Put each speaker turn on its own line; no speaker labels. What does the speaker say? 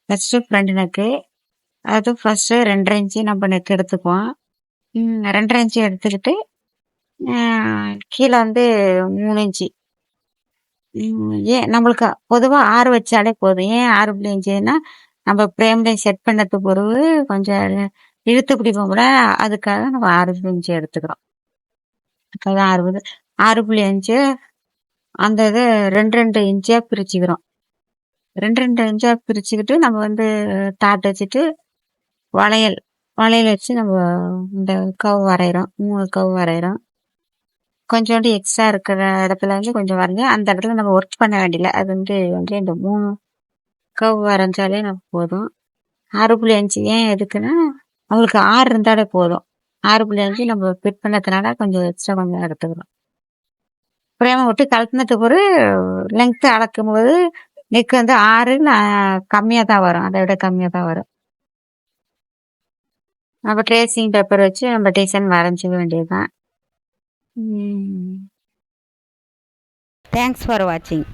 First front neck. அது first 2 1/2 inch நம்ம neck எடுத்துக்குவோம். 2 1/2 இன்ச்சு எடுத்துக்கிட்டு கீழே வந்து 3 இன்ச்சு. ஏன் நம்மளுக்கு பொதுவா 6 வச்சாலே போதும். ஏன் 6.5ன்னா நம்ம ஃப்ரேம்ல செட் பண்ணது பிறகு கொஞ்சம் இழுத்து பிடிப்போம்ல, அதுக்காக நம்ம 6.5 எடுத்துக்கிறோம். அப்பதான் 6.5 அந்த இதை 2 2 இன்ச்சா பிரிச்சுக்கிறோம். 2 2 இன்ச்சா பிரிச்சுக்கிட்டு நம்ம வந்து டாட் வச்சுட்டு வளையல் வளையல் வச்சு நம்ம இந்த கவ் வரைகிறோம். 3 கவ் வரைகிறோம். கொஞ்சோண்டு எக்ஸ்ட்ரா இருக்கிற இடத்துல வந்து கொஞ்சம் வரைஞ்சு அந்த இடத்துல நம்ம ஒர்க் பண்ண வேண்டியதில்லை. அது வந்து இந்த 3 கவ் வரைஞ்சாலே நமக்கு போதும். 6.5 ஏன் எதுக்குன்னா அவங்களுக்கு 6 இருந்தாலே போதும். 6.5 நம்ம ஃபிட் பண்ணதுனால கொஞ்சம் எக்ஸ்ட்ரா கொஞ்சம் எடுத்துக்கிறோம். ஃப்ரேமை விட்டு கழட்டினதுக்கு பிறகு லெங்க்த்து அளக்கும் போது நெக் வந்து 6 கம்மியாக தான் வரும். அதை விட கம்மியாக தான் வரும். நம்ம ட்ரேசிங் பேப்பர் வச்சு நம்ம டிசைன் வரைஞ்சிக்க வேண்டியதுதான். தேங்க்ஸ் ஃபார் வாட்சிங்.